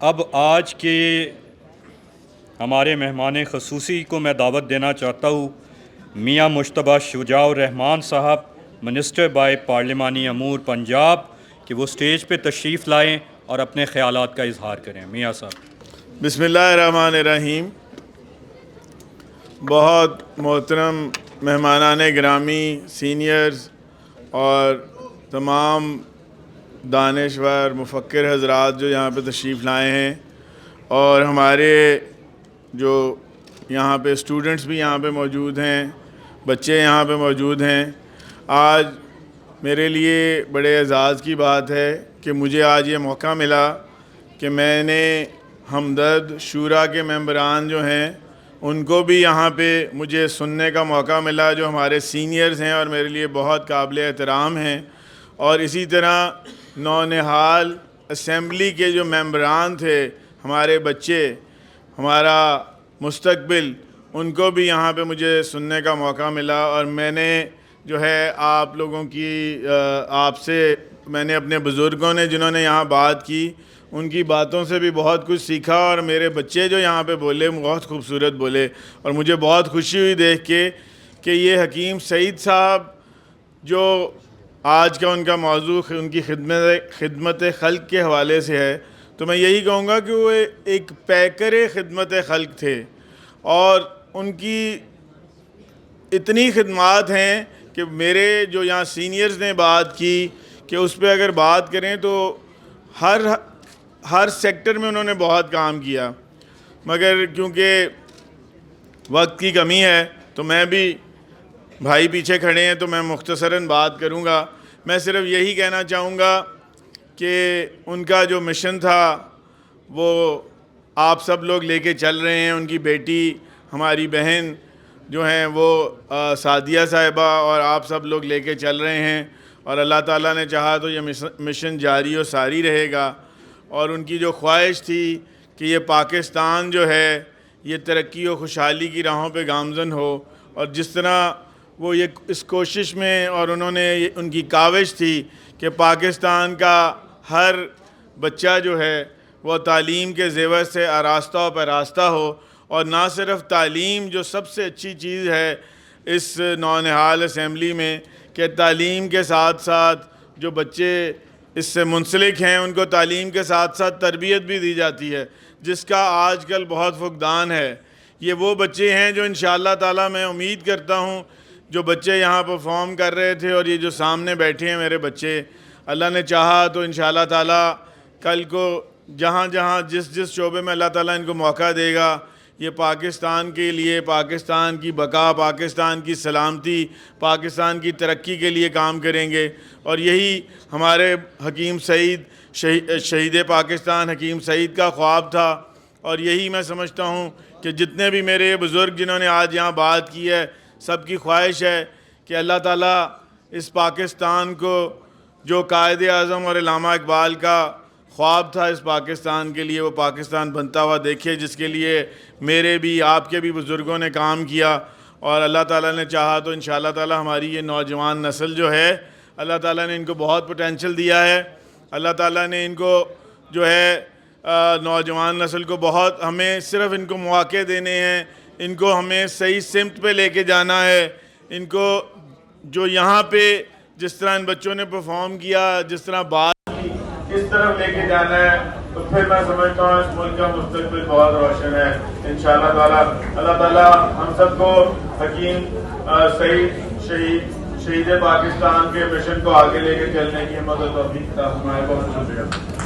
اب آج کے ہمارے مہمان خصوصی کو میں دعوت دینا چاہتا ہوں میاں مشتبہ شجاع الرحمان صاحب، منسٹر بائی پارلیمانی امور پنجاب، کہ وہ سٹیج پہ تشریف لائیں اور اپنے خیالات کا اظہار کریں۔ میاں صاحب۔ بسم اللہ الرحمن الرحیم۔ بہت محترم مہمانان گرامی، سینئرز اور تمام دانشور مفکر حضرات جو یہاں پہ تشریف لائے ہیں، اور ہمارے جو یہاں پہ اسٹوڈنٹس بھی یہاں پہ موجود ہیں، بچے یہاں پہ موجود ہیں، آج میرے لیے بڑے اعزاز کی بات ہے کہ مجھے آج یہ موقع ملا کہ میں نے ہمدرد شورا کے ممبران جو ہیں ان کو بھی یہاں پہ مجھے سننے کا موقع ملا، جو ہمارے سینئرز ہیں اور میرے لیے بہت قابل احترام ہیں، اور اسی طرح نونہال اسمبلی کے جو ممبران تھے، ہمارے بچے، ہمارا مستقبل، ان کو بھی یہاں پہ مجھے سننے کا موقع ملا، اور میں نے جو ہے آپ لوگوں کی آپ سے میں نے اپنے بزرگوں نے جنہوں نے یہاں بات کی ان کی باتوں سے بھی بہت کچھ سیکھا، اور میرے بچے جو یہاں پہ بولے بہت خوبصورت بولے، اور مجھے بہت خوشی ہوئی دیکھ کے کہ یہ حکیم سعید صاحب جو آج کا ان کا موضوع ان کی خدمت خلق کے حوالے سے ہے، تو میں یہی کہوں گا کہ وہ ایک پیکر خدمت خلق تھے، اور ان کی اتنی خدمات ہیں کہ میرے جو یہاں سینئرز نے بات کی کہ اس پہ اگر بات کریں تو ہر سیکٹر میں انہوں نے بہت کام کیا، مگر کیونکہ وقت کی کمی ہے تو میں بھی، بھائی پیچھے کھڑے ہیں تو میں مختصراً بات کروں گا۔ میں صرف یہی کہنا چاہوں گا کہ ان کا جو مشن تھا وہ آپ سب لوگ لے کے چل رہے ہیں۔ ان کی بیٹی، ہماری بہن جو ہیں وہ سعدیہ صاحبہ، اور آپ سب لوگ لے کے چل رہے ہیں، اور اللہ تعالیٰ نے چاہا تو یہ مشن جاری و ساری رہے گا۔ اور ان کی جو خواہش تھی کہ یہ پاکستان جو ہے یہ ترقی و خوشحالی کی راہوں پہ گامزن ہو، اور جس طرح وہ یہ اس کوشش میں، اور ان کی کاوش تھی کہ پاکستان کا ہر بچہ جو ہے وہ تعلیم کے زیور سے آراستہ و پیراستہ ہو، اور نہ صرف تعلیم، جو سب سے اچھی چیز ہے اس نونہال اسمبلی میں، کہ تعلیم کے ساتھ ساتھ جو بچے اس سے منسلک ہیں ان کو تعلیم کے ساتھ ساتھ تربیت بھی دی جاتی ہے، جس کا آج کل بہت فقدان ہے۔ یہ وہ بچے ہیں جو انشاءاللہ تعالیٰ میں امید کرتا ہوں، جو بچے یہاں پرفارم کر رہے تھے اور یہ جو سامنے بیٹھے ہیں میرے بچے، اللہ نے چاہا تو انشاءاللہ تعالیٰ کل کو جہاں جس شعبے میں اللہ تعالیٰ ان کو موقع دے گا، یہ پاکستان کے لیے، پاکستان کی بقا، پاکستان کی سلامتی، پاکستان کی ترقی کے لیے کام کریں گے۔ اور یہی ہمارے حکیم سعید، شہید پاکستان حکیم سعید کا خواب تھا، اور یہی میں سمجھتا ہوں کہ جتنے بھی میرے بزرگ جنہوں نے آج یہاں بات کی ہے، سب کی خواہش ہے کہ اللہ تعالیٰ اس پاکستان کو، جو قائد اعظم اور علامہ اقبال کا خواب تھا اس پاکستان کے لیے، وہ پاکستان بنتا ہوا دیکھے، جس کے لیے میرے بھی، آپ کے بھی بزرگوں نے کام کیا، اور اللہ تعالیٰ نے چاہا تو انشاءاللہ تعالیٰ ہماری یہ نوجوان نسل جو ہے، اللہ تعالیٰ نے ان کو بہت پوٹینشل دیا ہے۔ اللہ تعالیٰ نے ان کو جو ہے نوجوان نسل کو بہت، ہمیں صرف ان کو مواقع دینے ہیں، ان کو ہمیں صحیح سمت پہ لے کے جانا ہے۔ ان کو جو یہاں پہ جس طرح ان بچوں نے پرفارم کیا، جس طرح بات کی، اس طرف لے کے جانا ہے، تو پھر میں سمجھتا ہوں اس ملک کا مستقبل بہت روشن ہے انشاءاللہ تعالیٰ۔ اللہ تعالیٰ ہم سب کو حکیم سعید شہید پاکستان کے مشن کو آگے لے کے چلنے کی ہمت و توفیق عطا فرمائے۔ بہت شکریہ۔